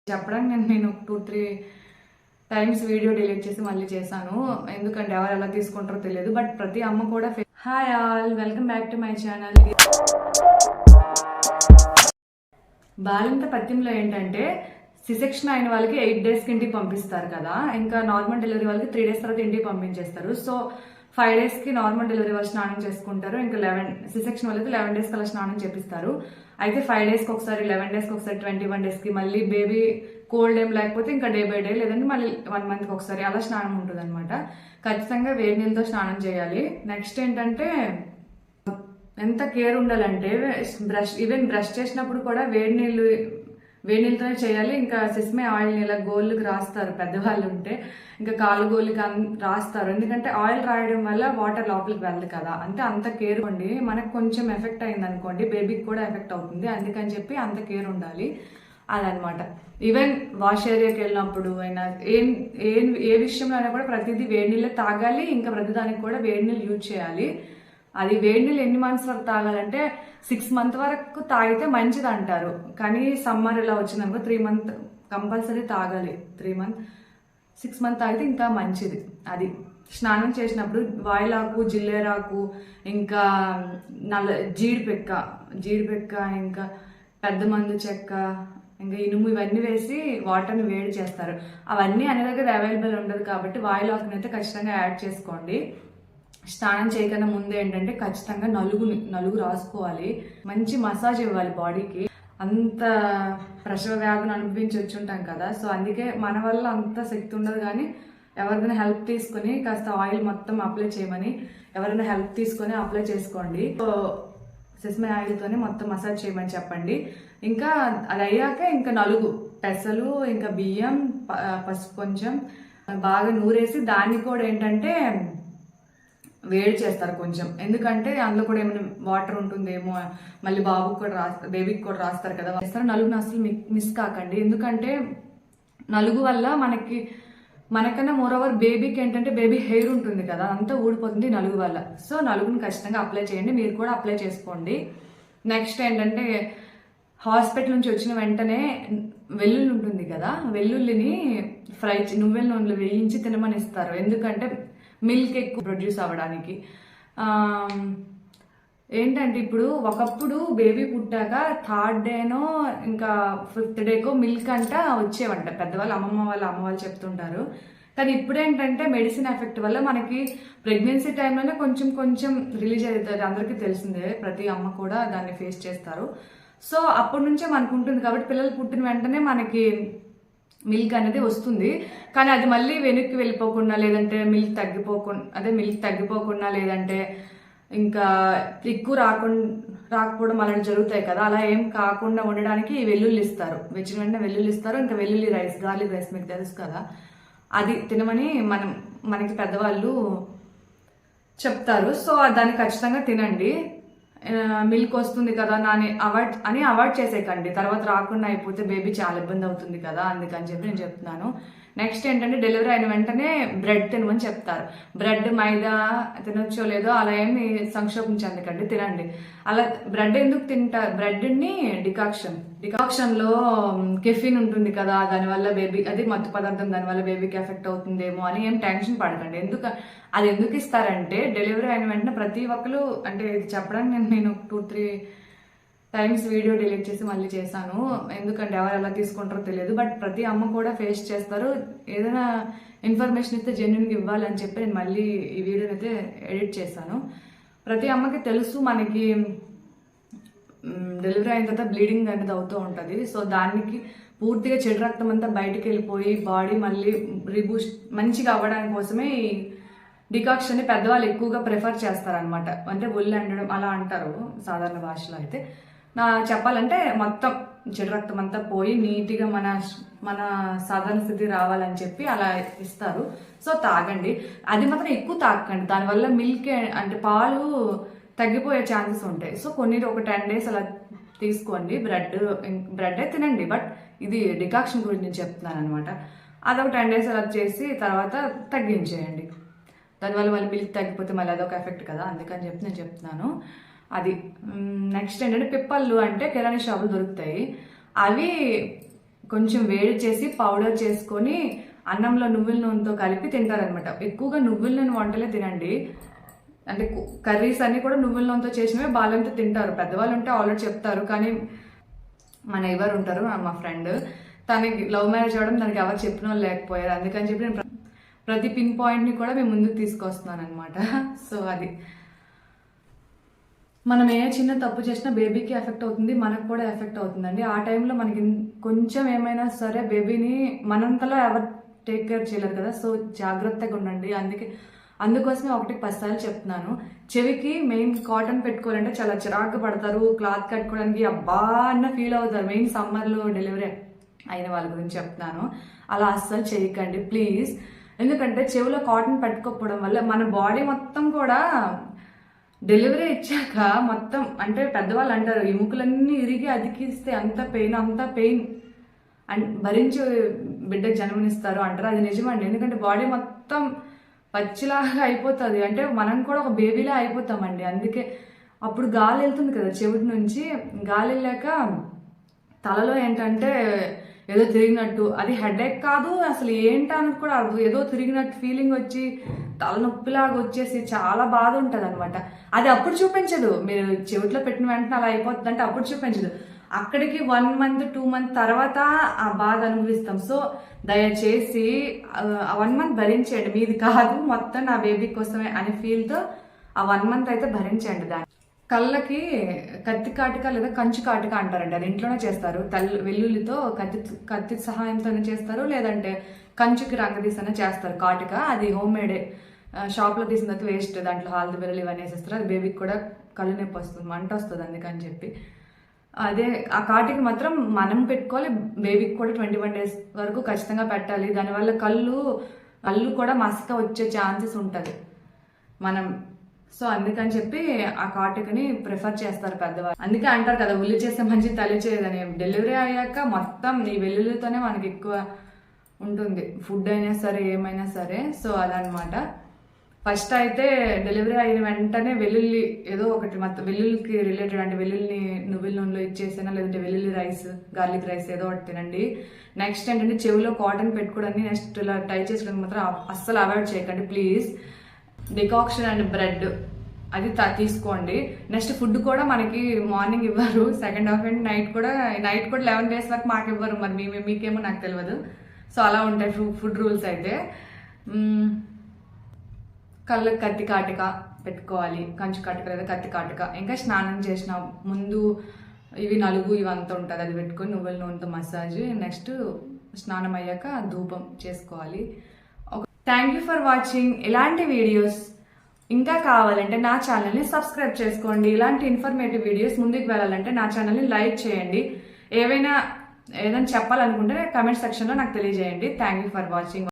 చెప్పడానికి నేను 2-3 times video delete చేసి మళ్ళీ చేశాను. ఎందుకంటే ఎవరు ఎలా తీసుకుంటారో తెలియదు. బట్ ప్రతి అమ్మ కూడా hi all, welcome back to my channel. బాలింత పత్యంలో ఏంటంటే సిసెక్షన్ అయిన వాళ్ళకి 8 days ఇంటికి పంపిస్తారు కదా, ఇంకా నార్మల్ డెలివరీ వాళ్ళకి 3 days తర్వాత ఇంటికి పంపించేస్తారు. సో 5 days నార్మల్ డెలివరీ వాళ్ళు స్నానం చేసుకుంటారు. ఇంకా సిసెక్షన్ వాళ్ళకి 11 days అలా స్నానం చేపిస్తారు. అయితే 5 days ఒకసారి, 11 days ఒకసారి, 21 days మళ్ళీ బేబీ కోల్డ్ ఏం లేకపోతే ఇంకా డే బై డే, లేదంటే మళ్ళీ 1 month ఒకసారి అలా స్నానం ఉంటుంది అనమాట. ఖచ్చితంగా వేడి నీళ్ళతో స్నానం చేయాలి. నెక్స్ట్ ఏంటంటే ఎంత కేర్ ఉండాలంటే ఈవెన్ బ్రష్ చేసినప్పుడు కూడా వేడి నీళ్ళతోనే చేయాలి. ఇంకా సిస్మే ఆయిల్ని ఇలా గోళ్ళకి రాస్తారు పెద్దవాళ్ళు ఉంటే, ఇంకా కాలు గోళ్ళకి రాస్తారు. ఎందుకంటే ఆయిల్ రాయడం వల్ల వాటర్ లోపలికి వెళ్ళదు కదా, అంటే అంత కేర్ ఉండి మనకు కొంచెం ఎఫెక్ట్ అయింది అనుకోండి బేబీకి కూడా ఎఫెక్ట్ అవుతుంది. అందుకని చెప్పి అంత కేర్ ఉండాలి అదనమాట. ఈవెన్ వాష్ ఏరియాకి వెళ్ళినప్పుడు అయినా ఏ విషయంలో అయినా కూడా ప్రతిదీ వేడి నీళ్ళే తాగాలి. ఇంకా ప్రతిదానికి కూడా వేడి నీళ్ళు యూజ్ చేయాలి. అది వేడి నీళ్ళు ఎన్ని మంత్స్ వరకు తాగాలంటే 6 months వరకు తాగితే మంచిది అంటారు. కానీ సమ్మర్ ఇలా వచ్చిందనుకో 3 months కంపల్సరీ తాగాలి. 6 months తాగితే ఇంకా మంచిది. అది స్నానం చేసినప్పుడు వాయిలాకు, జిల్లేరాకు, ఇంకా జీడిపెక్క, ఇంకా పెద్ద మందు చెక్క, ఇంకా ఇనుము, ఇవన్నీ వేసి వాటర్ని వేడి చేస్తారు. అవన్నీ అన్ని దగ్గర అవైలబుల్ ఉండదు కాబట్టి వాయిలాకుని అయితే ఖచ్చితంగా యాడ్ చేసుకోండి. స్నానం చేయకన్నా ముందు ఏంటంటే ఖచ్చితంగా నలుగు రాసుకోవాలి. మంచి మసాజ్ ఇవ్వాలి బాడీకి. అంత ప్రసవ వ్యాధిని అనుభవించి వచ్చి ఉంటాం కదా, సో అందుకే మన వల్ల అంత శక్తి ఉండదు. కానీ ఎవరిదైనా హెల్ప్ తీసుకొని కాస్త ఆయిల్ మొత్తం అప్లై చేయమని ఎవరైనా హెల్ప్ తీసుకొని అప్లై చేసుకోండి. సో సెసమే ఆయిల్తోనే మొత్తం మసాజ్ చేయమని చెప్పండి. ఇంకా అది అయ్యాక ఇంకా పెసలు, ఇంకా బియ్యం, పసుపు కొంచెం బాగా నూరేసి దాన్ని కూడా ఏంటంటే వేడి చేస్తారు కొంచెం. ఎందుకంటే అందులో కూడా ఏమైనా వాటర్ ఉంటుందేమో, మళ్ళీ బేబీకి కూడా రాస్తారు కదా. నలుగును అసలు మిస్ కాకండి. ఎందుకంటే నలుగు వల్ల మనకన్నా మోరోవర్ బేబీకి ఏంటంటే బేబీ హెయిర్ ఉంటుంది కదా, అంతా ఊడిపోతుంది నలుగు వల్ల. సో నలుగుని ఖచ్చితంగా అప్లై చేయండి, మీరు కూడా అప్లై చేసుకోండి. నెక్స్ట్ ఏంటంటే హాస్పిటల్ నుంచి వచ్చిన వెంటనే వెల్లుల్లి ఉంటుంది కదా, వెల్లుల్లిని నువ్వుల నూనెలో వేయించి తినమని ఇస్తారు. ఎందుకంటే మిల్క్ ఎక్కువ ప్రొడ్యూస్ అవ్వడానికి. ఏంటంటే ఇప్పుడు ఒకప్పుడు బేబీ పుట్టాక 3rd డేనో ఇంకా 5th డేకో మిల్క్ అంట వచ్చేవంట పెద్దవాళ్ళు, అమ్మ వాళ్ళు చెప్తుంటారు. కానీ ఇప్పుడు ఏంటంటే మెడిసిన్ ఎఫెక్ట్ వల్ల మనకి ప్రెగ్నెన్సీ టైంలోనే కొంచెం రిలీజ్ అవుతుంది. అందరికీ తెలిసిందే, ప్రతి అమ్మ కూడా దాన్ని ఫేస్ చేస్తారు. సో అప్పటి నుంచే మనకు ఉంటుంది కాబట్టి పిల్లలు పుట్టిన వెంటనే మనకి మిల్క్ అనేది వస్తుంది. కానీ అది మళ్ళీ వెనక్కి వెళ్ళిపోకుండా, లేదంటే మిల్క్ తగ్గిపోకుండా, లేదంటే ఇంకా ఎక్కువ రాకపోవడం అలాంటి జరుగుతాయి కదా, అలా ఏం కాకుండా ఉండడానికి వెల్లుల్లి ఇస్తారు. వచ్చిన వెంటనే వెల్లుల్లి ఇస్తారు. ఇంకా వెల్లుల్లి రైస్, గార్లిక్ రైస్ మీకు తెలుసు కదా, అది తినమని మనకి పెద్దవాళ్ళు చెప్తారు. సో దాన్ని ఖచ్చితంగా తినండి. మిల్క్ వస్తుంది కదా అవాయిడ్ చేసేకండి. తర్వాత రాకుండా అయిపోతే బేబీ చాలా ఇబ్బంది అవుతుంది కదా, అందుకని చెప్పి నేను చెప్తున్నాను. నెక్స్ట్ ఏంటంటే డెలివరీ అయిన వెంటనే బ్రెడ్ తినమని చెప్తారు. బ్రెడ్ మైదా తినొచ్చో లేదో అలా ఏమి సంక్షోభించండి, తినండి. అలా బ్రెడ్ ఎందుకు తింటారు? బ్రెడ్ని డికాక్షన్లో కెఫిన్ ఉంటుంది కదా, దానివల్ల బేబీ అది మత్తు పదార్థం, దానివల్ల బేబీకి ఎఫెక్ట్ అవుతుందేమో అని ఏం టెన్షన్ పడకండి. అది ఎందుకు ఇస్తారంటే డెలివరీ అయిన వెంటనే ప్రతి ఒక్కరు, అంటే ఇది చెప్పడానికి నేను 2-3 టైమ్స్ వీడియో డిలీట్ చేసి మళ్ళీ చేశాను. ఎందుకంటే ఎవరు ఎలా తీసుకుంటారో తెలియదు. బట్ ప్రతి అమ్మ కూడా ఫేస్ చేస్తారు. ఏదైనా ఇన్ఫర్మేషన్ ఇస్తే జెన్యున్గా ఇవ్వాలని చెప్పి నేను మళ్ళీ ఈ వీడియోని అయితే ఎడిట్ చేశాను. ప్రతి అమ్మకి తెలుసు మనకి డెలివరీ అయిన తర్వాత బ్లీడింగ్ అనేది అవుతూ ఉంటుంది. సో దానికి పూర్తిగా చెడు రక్తం అంతా బయటికి వెళ్ళిపోయి బాడీ మళ్ళీ రీబూస్ట్ మంచిగా అవ్వడానికి కోసమే ఈ డికాక్షన్ని పెద్దవాళ్ళు ఎక్కువగా ప్రిఫర్ చేస్తారనమాట. అంటే ఒళ్ళు అండడం అలా అంటారు సాధారణ భాషలో. అయితే చెప్పాలంటే మొత్తం చెడు రక్తం అంతా పోయి నీట్గా మన సాధారణ స్థితి రావాలని చెప్పి అలా ఇస్తారు. సో తాగండి, అది మాత్రం ఎక్కువ తాగకండి. దానివల్ల మిల్క్ అంటే పాలు తగ్గిపోయే ఛాన్సెస్ ఉంటాయి. సో ఒక 10 days అలా తీసుకోండి. బ్రెడ్ తినండి, బట్ ఇది డికాక్షన్ గురించి నేను చెప్తున్నాను అనమాట. అదొక 10 days అలా చేసి తర్వాత తగ్గించేయండి. దానివల్ల మళ్ళీ మిల్క్ తగ్గిపోతే మళ్ళీ అదొక ఎఫెక్ట్ కదా, అందుకని చెప్పి నేను చెప్తున్నాను. అది నెక్స్ట్ ఏంటంటే పిప్పళ్ళు అంటే కిరాణా షాపులు దొరుకుతాయి. అవి కొంచెం వేడి చేసి పౌడర్ చేసుకొని అన్నంలో నువ్వుల నూనెతో కలిపి తింటారనమాట. ఎక్కువగా నువ్వుల నూనె వంటలే తినండి. అంటే కర్రీస్ అన్ని కూడా నువ్వుల నూనెతో చేసినవే బాలంతో తింటారు. పెద్దవాళ్ళు ఉంటే ఆల్రెడీ చెప్తారు. కానీ మన ఎవరు ఉంటారు, మా ఫ్రెండ్, తనకి లవ్ మ్యారేజ్ అవ్వడం తనకి ఎవరు చెప్పిన వాళ్ళు లేకపోయారు. అందుకని చెప్పి నేను ప్రతి పిన్ పాయింట్ని కూడా మేము ముందుకు తీసుకొస్తున్నాను అనమాట. సో అది మనం ఏ చిన్న తప్పు చేసినా బేబీకి ఎఫెక్ట్ అవుతుంది, మనకు కూడా ఎఫెక్ట్ అవుతుందండి. ఆ టైంలో మనకి కొంచెం ఏమైనా సరే బేబీని మనంతలో ఎవరు టేక్ కేర్ చేయలేరు కదా. సో జాగ్రత్తగా ఉండండి. అందుకోసమే 1-10 సార్లు చెప్తున్నాను. చెవికి మెయిన్ కాటన్ పెట్టుకోవాలంటే చాలా చిరాకు పడతారు. క్లాత్ కట్టుకోవడానికి అబ్బా అన్న ఫీల్ అవుతారు. మెయిన్ సమ్మర్లో డెలివరీ అయిన వాళ్ళ గురించి చెప్తున్నాను. అలా అస్సలు చేయకండి ప్లీజ్. ఎందుకంటే చెవిలో కాటన్ పెట్టుకోకపోవడం వల్ల మన బాడీ మొత్తం కూడా డెలివరీ ఇచ్చాక మొత్తం, అంటే పెద్దవాళ్ళు అంటారు ఎముకలన్నీ ఇరిగి అతికిస్తే అంత పెయిన్ భరించి బిడ్డ జన్మనిస్తారు అంటారు. అది నిజమండి. ఎందుకంటే బాడీ మొత్తం పచ్చిలాగా అయిపోతుంది. అంటే మనం కూడా ఒక బేబీలా అయిపోతామండి. అందుకే అప్పుడు గాలి వెళ్తుంది కదా చెవిటి నుంచి, గాలి వెళ్ళాక తలలో ఏంటంటే ఏదో తిరిగినట్టు, అది హెడేక్ కాదు అసలు ఏంటన్నది కూడా అర్థం, ఏదో తిరిగినట్టు ఫీలింగ్ వచ్చి తలనొప్పిలాగా వచ్చేసి చాలా బాధ ఉంటుంది అనమాట. అది అప్పుడు చూపించదు. మీరు చెవిట్లో పెట్టిన వెంటనే అలా అయిపోతుంది అంటే అప్పుడు చూపించదు. అక్కడికి 1 month 2 month తర్వాత ఆ బాధ అనుభవిస్తాం. సో దయచేసి 1 month భరించండి. మీది కాదు, మొత్తం నా బేబీ కోసమే అనే ఫీల్తో ఆ 1 month అయితే భరించండి. దాన్ని కళ్ళకి కత్తి కాటిక లేదా కంచు కాటిక అంటారండి. అది ఇంట్లోనే చేస్తారు. వెల్లుల్లితో కత్తి సహాయంతోనే చేస్తారు, లేదంటే కంచుకి రంగదీసనే చేస్తారు కాటిక. అది హోమ్ మేడే, షాప్లో తీసిన తర్వాత వేస్ట్. దాంట్లో హాల్ది వెల్లుల్లి ఇవన్నీ వేసేస్తారు. అది బేబీకి కూడా కళ్ళు నొప్పి వస్తుంది, మంట వస్తుంది. అందుకని చెప్పి అదే ఆ కాటికి మాత్రం మనం పెట్టుకోవాలి. బేబీకి కూడా 21 days వరకు ఖచ్చితంగా పెట్టాలి. దానివల్ల కళ్ళు కూడా మసక వచ్చే ఛాన్సెస్ ఉంటుంది మనం. సో అందుకని చెప్పి ఆ కాటికని ప్రిఫర్ చేస్తారు పెద్దవాళ్ళు. అందుకే అంటారు కదా ఉల్లి చేస్తే మంచి తల్లి చేయదని. డెలివరీ అయ్యాక మొత్తం ఈ వెల్లుల్లితోనే మనకి ఎక్కువ ఉంటుంది, ఫుడ్ అయినా సరే ఏమైనా సరే. సో అదనమాట. ఫస్ట్ అయితే డెలివరీ అయిన వెంటనే వెల్లుల్లి ఏదో ఒకటి మొత్తం వెల్లుల్లికి రిలేటెడ్, అంటే వెల్లుల్లిని నువ్వుల నూనెలో ఇచ్చేసినా, లేదంటే వెల్లుల్లి రైస్, గార్లిక్ రైస్ ఏదో ఒకటి తినండి. నెక్స్ట్ ఏంటంటే చెవిలో కాటన్ పెట్టుకోవడానికి, నెక్స్ట్ ఇలా టై చేసుకోవడానికి మాత్రం అస్సలు అవాయిడ్ చేయకండి ప్లీజ్. డికాక్షన్ అండ్ బ్రెడ్ అది తీసుకోండి. నెక్స్ట్ ఫుడ్ కూడా మనకి మార్నింగ్ ఇవ్వరు, సెకండ్ హాఫ్ అండ్ నైట్ కూడా 11 days వరకు మాకు ఇవ్వరు. మరి మీకేమో నాకు తెలియదు. సో అలా ఉంటాయి ఫుడ్ రూల్స్ అయితే. కళ్ళకి కత్తి కాటిక పెట్టుకోవాలి, కంచు కాటిక లేదా కత్తి కాటిక. ఇంకా స్నానం చేసిన ముందు ఇవి నలుగు ఇవంతా ఉంటుంది, అది పెట్టుకొని నువ్వుల నూనెతో మసాజ్. నెక్స్ట్ స్నానం అయ్యాక ధూపం చేసుకోవాలి. Thank you for watching. ఇలాంటి వీడియోస్ ఇంకా కావాలంటే నా ఛానల్ని సబ్స్క్రైబ్ చేసుకోండి. ఇలాంటి ఇన్ఫర్మేటివ్ వీడియోస్ ముందుకు వెళ్ళాలంటే నా ఛానల్ని లైక్ చేయండి. ఏదైనా చెప్పాలనుకుంటే కమెంట్ సెక్షన్లో నాకు తెలియజేయండి. Thank you for watching.